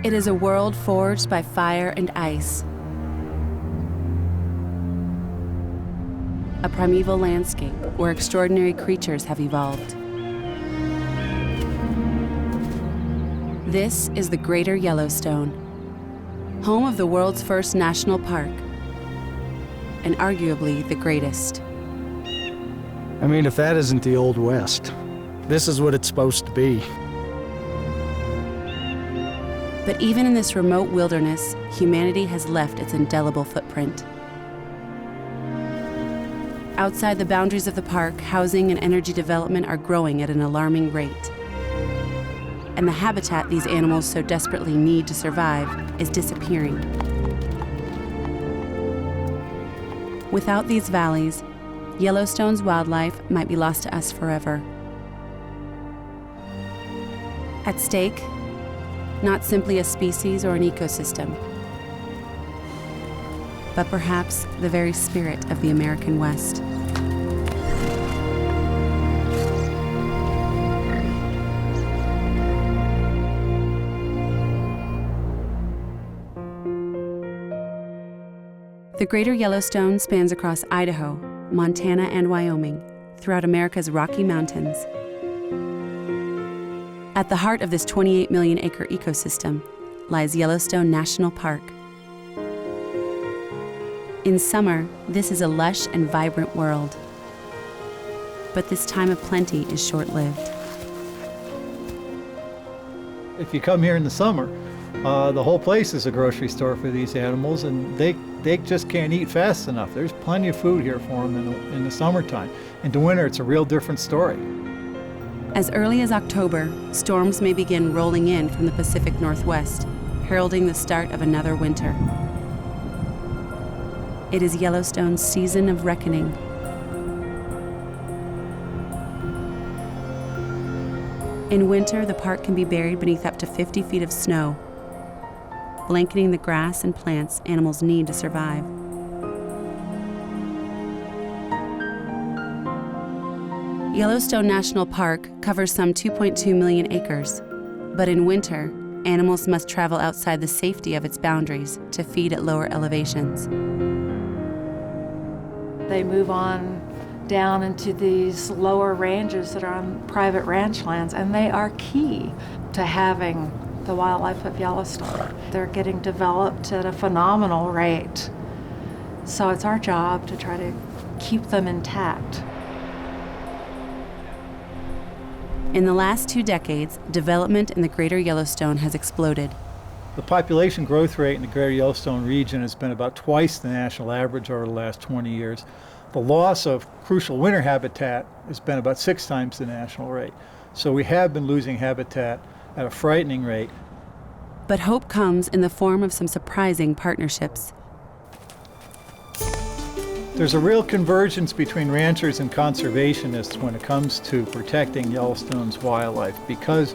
It is a world forged by fire and ice. A primeval landscape where extraordinary creatures have evolved. This is the Greater Yellowstone, home of the world's first national park, and arguably the greatest. I mean, if that isn't the Old West, this is what it's supposed to be. But even in this remote wilderness, humanity has left its indelible footprint. Outside the boundaries of the park, housing and energy development are growing at an alarming rate. And the habitat these animals so desperately need to survive is disappearing. Without these valleys, Yellowstone's wildlife might be lost to us forever. At stake, not simply a species or an ecosystem, but perhaps the very spirit of the American West. The Greater Yellowstone spans across Idaho, Montana, and Wyoming, throughout America's Rocky Mountains. At the heart of this 28 million acre ecosystem lies Yellowstone National Park. In summer, this is a lush and vibrant world. But this time of plenty is short-lived. If you come here in the summer, the whole place is a grocery store for these animals, and they just can't eat fast enough. There's plenty of food here for them in the summertime. In the winter, it's a real different story. As early as October, storms may begin rolling in from the Pacific Northwest, heralding the start of another winter. It is Yellowstone's season of reckoning. In winter, the park can be buried beneath up to 50 feet of snow, blanketing the grass and plants animals need to survive. Yellowstone National Park covers some 2.2 million acres, but in winter, animals must travel outside the safety of its boundaries to feed at lower elevations. They move on down into these lower ranges that are on private ranch lands, and they are key to having the wildlife of Yellowstone. They're getting developed at a phenomenal rate. So it's our job to try to keep them intact. In the last 2 decades, development in the Greater Yellowstone has exploded. The population growth rate in the Greater Yellowstone region has been about twice the national average over the last 20 years. The loss of crucial winter habitat has been about 6 times the national rate. So we have been losing habitat at a frightening rate. But hope comes in the form of some surprising partnerships. There's a real convergence between ranchers and conservationists when it comes to protecting Yellowstone's wildlife, because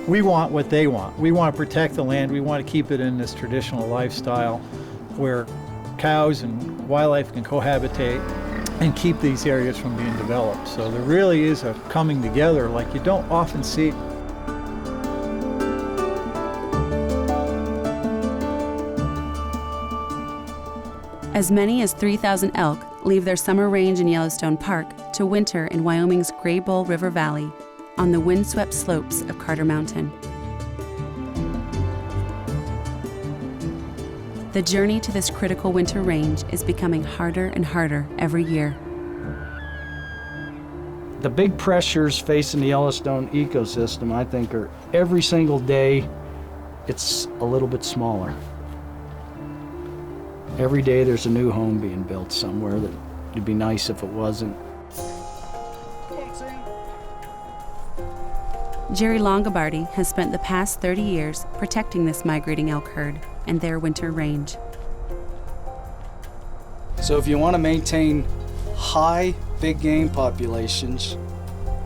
we want what they want. We want to protect the land. We want to keep it in this traditional lifestyle where cows and wildlife can cohabitate and keep these areas from being developed. So there really is a coming together like you don't often see. As many as 3,000 elk leave their summer range in Yellowstone Park to winter in Wyoming's Gray Bull River Valley on the windswept slopes of Carter Mountain. The journey to this critical winter range is becoming harder and harder every year. The big pressures facing the Yellowstone ecosystem, I think, are every single day it's a little bit smaller. Every day there's a new home being built somewhere that it'd be nice if it wasn't. Jerry Longobardi has spent the past 30 years protecting this migrating elk herd and their winter range. So if you want to maintain high big game populations,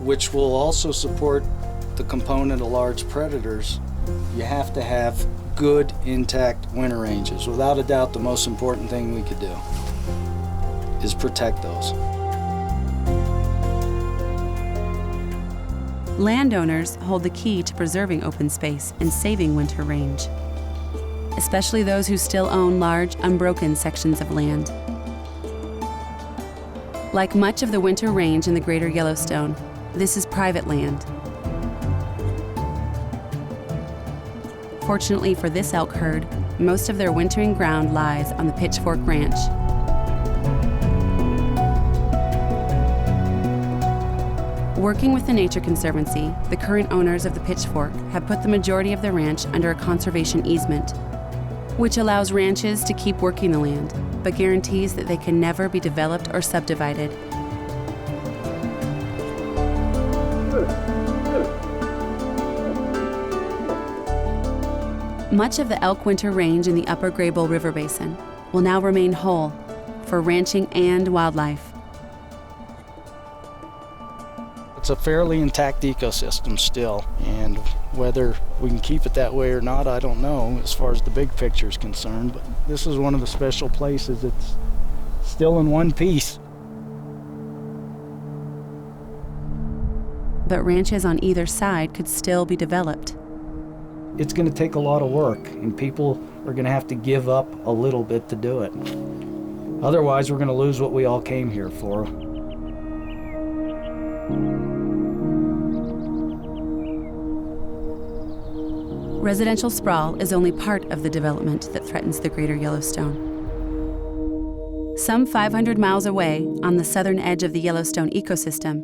which will also support the component of large predators, you have to have good, intact winter ranges. Without a doubt, the most important thing we could do is protect those. Landowners hold the key to preserving open space and saving winter range. especially those who still own large, unbroken sections of land. Like much of the winter range in the greater Yellowstone, this is private land. Fortunately for this elk herd, most of their wintering ground lies on the Pitchfork Ranch. Working with the Nature Conservancy, the current owners of the Pitchfork have put the majority of the ranch under a conservation easement, which allows ranches to keep working the land, but guarantees that they can never be developed or subdivided. Much of the elk winter range in the upper Graybull River Basin will now remain whole for ranching and wildlife. It's a fairly intact ecosystem still, and whether we can keep it that way or not, I don't know as far as the big picture is concerned, but this is one of the special places that's still in one piece. But ranches on either side could still be developed. It's going to take a lot of work, and people are going to have to give up a little bit to do it. Otherwise, we're going to lose what we all came here for. Residential sprawl is only part of the development that threatens the greater Yellowstone. Some 500 miles away, on the southern edge of the Yellowstone ecosystem,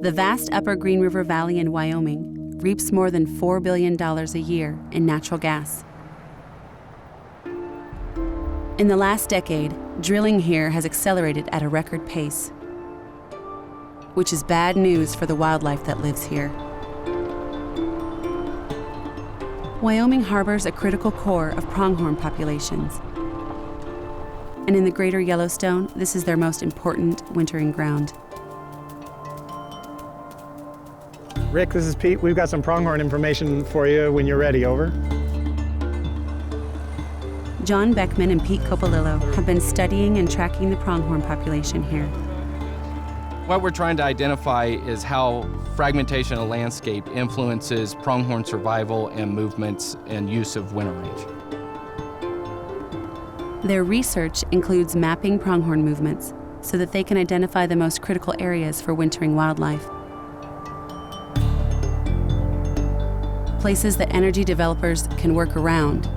the vast upper Green River Valley in Wyoming reaps more than $4 billion a year in natural gas. In the last decade, drilling here has accelerated at a record pace, which is bad news for the wildlife that lives here. Wyoming harbors a critical core of pronghorn populations. And in the greater Yellowstone, this is their most important wintering ground. Rick, this is Pete. We've got some pronghorn information for you when you're ready. Over. John Beckman and Pete Coppolillo have been studying and tracking the pronghorn population here. What we're trying to identify is how fragmentation of landscape influences pronghorn survival and movements and use of winter range. Their research includes mapping pronghorn movements so that they can identify the most critical areas for wintering wildlife. Places that energy developers can work around.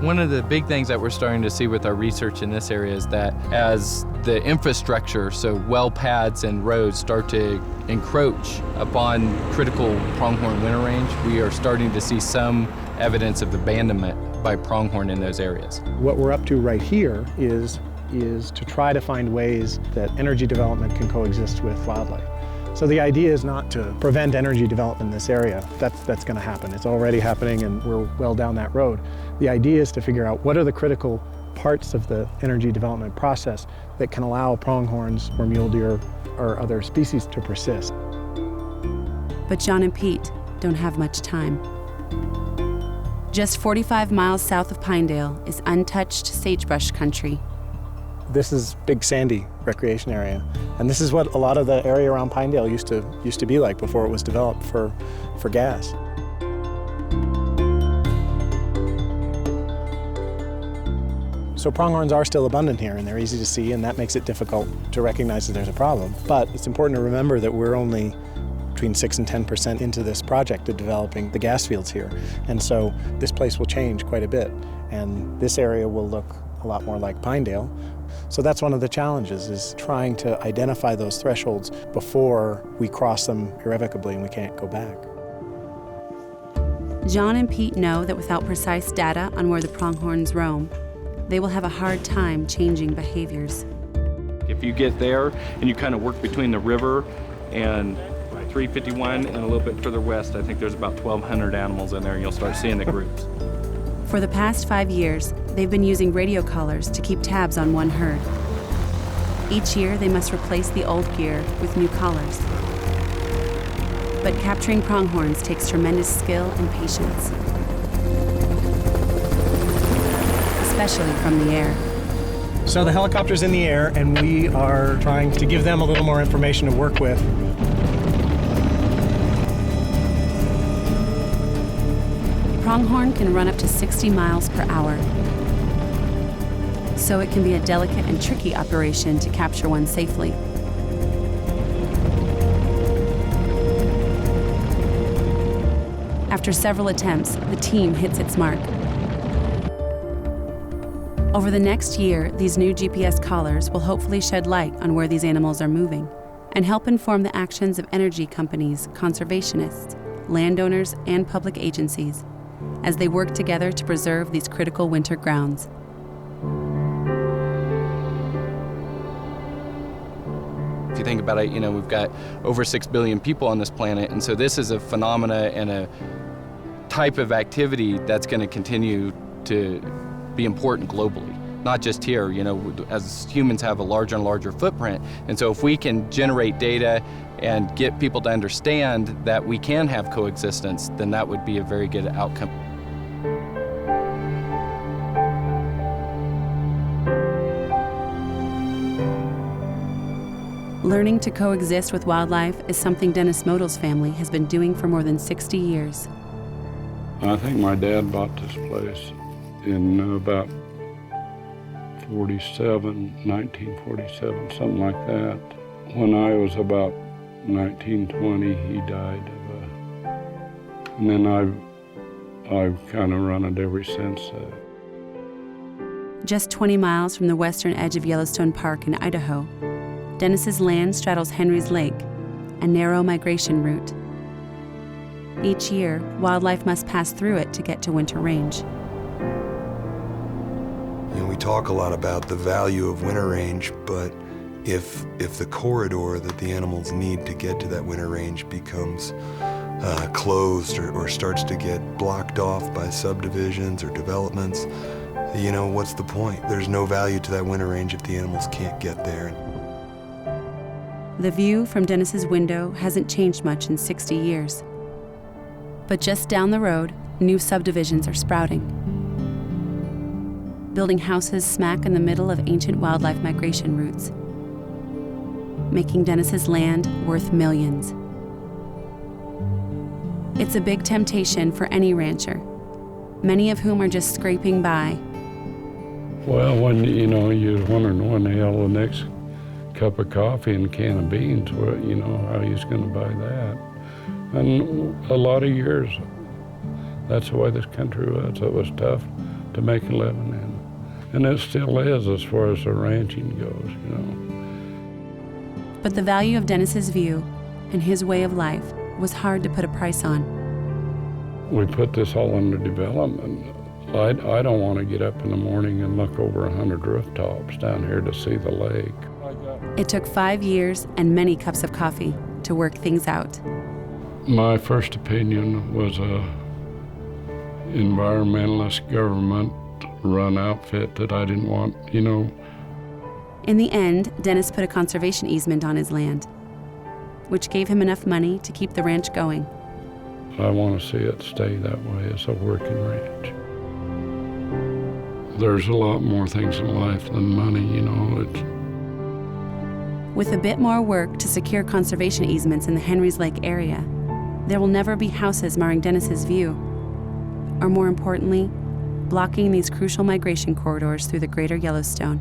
One of the big things that we're starting to see with our research in this area is that as the infrastructure, so well pads and roads, start to encroach upon critical pronghorn winter range, we are starting to see some evidence of abandonment by pronghorn in those areas. What we're up to right here is to try to find ways that energy development can coexist with wildlife. So the idea is not to prevent energy development in this area. That's going to happen. It's already happening, and we're well down that road. The idea is to figure out what are the critical parts of the energy development process that can allow pronghorns or mule deer or other species to persist. But John and Pete don't have much time. Just 45 miles south of Pinedale is untouched sagebrush country. This is Big Sandy recreation area, and this is what a lot of the area around Pinedale used to be like before it was developed for gas. So pronghorns are still abundant here, and they're easy to see, and that makes it difficult to recognize that there's a problem. But it's important to remember that we're only between 6 and 10% into this project of developing the gas fields here, and so this place will change quite a bit, and this area will look a lot more like Pinedale. So that's one of the challenges, is trying to identify those thresholds before we cross them irrevocably and we can't go back. John and Pete know that without precise data on where the pronghorns roam, they will have a hard time changing behaviors. If you get there and you kind of work between the river and 351 and a little bit further west, I think there's about 1,200 animals in there, and you'll start seeing the groups. For the past 5 years, they've been using radio collars to keep tabs on one herd. Each year, they must replace the old gear with new collars. But capturing pronghorns takes tremendous skill and patience, especially from the air. So the helicopter's in the air, and we are trying to give them a little more information to work with. pronghorn can run up to 60 miles per hour. So it can be a delicate and tricky operation to capture one safely. After several attempts, the team hits its mark. Over the next year, these new GPS collars will hopefully shed light on where these animals are moving and help inform the actions of energy companies, conservationists, landowners, and public agencies as they work together to preserve these critical winter grounds. If you think about it, we've got over 6 billion people on this planet, and so this is a phenomena and a type of activity that's going to continue to be important globally, not just here. As humans have a larger and larger footprint, and so if we can generate data and get people to understand that we can have coexistence, then that would be a very good outcome. Learning to coexist with wildlife is something Dennis Modell's family has been doing for more than 60 years. I think my dad bought this place in about 1947, something like that. When I was about 19, 20, he died and then I've kind of run it ever since. Just 20 miles from the western edge of Yellowstone Park in Idaho, Dennis's land straddles Henry's Lake, a narrow migration route. Each year, wildlife must pass through it to get to winter range. We talk a lot about the value of winter range, but if the corridor that the animals need to get to that winter range becomes closed or starts to get blocked off by subdivisions or developments, what's the point? There's no value to that winter range if the animals can't get there. The view from Dennis's window hasn't changed much in 60 years. But just down the road, new subdivisions are sprouting, building houses smack in the middle of ancient wildlife migration routes, making Dennis's land worth millions. It's a big temptation for any rancher, many of whom are just scraping by. Well, when you're wondering when the hell the next cup of coffee and a can of beans, how he's going to buy that. And a lot of years, that's the way this country was. It was tough to make a living in. And it still is as far as the ranching goes, But the value of Dennis's view and his way of life was hard to put a price on. We put this all under development. I don't want to get up in the morning and look over 100 rooftops down here to see the lake. It took 5 years and many cups of coffee to work things out. My first opinion was a environmentalist government-run outfit that I didn't want, In the end, Dennis put a conservation easement on his land, which gave him enough money to keep the ranch going. I want to see it stay that way as a working ranch. There's a lot more things in life than money, With a bit more work to secure conservation easements in the Henry's Lake area, there will never be houses marring Dennis's view, or more importantly, blocking these crucial migration corridors through the greater Yellowstone.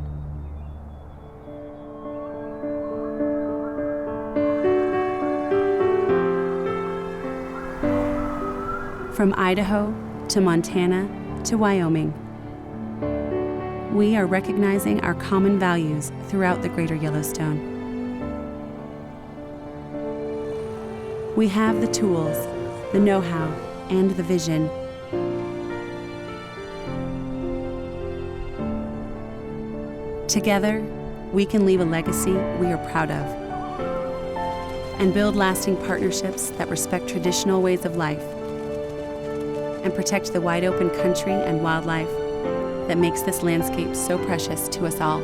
From Idaho to Montana to Wyoming, we are recognizing our common values throughout the greater Yellowstone. We have the tools, the know-how, and the vision. Together, we can leave a legacy we are proud of and build lasting partnerships that respect traditional ways of life and protect the wide-open country and wildlife that makes this landscape so precious to us all.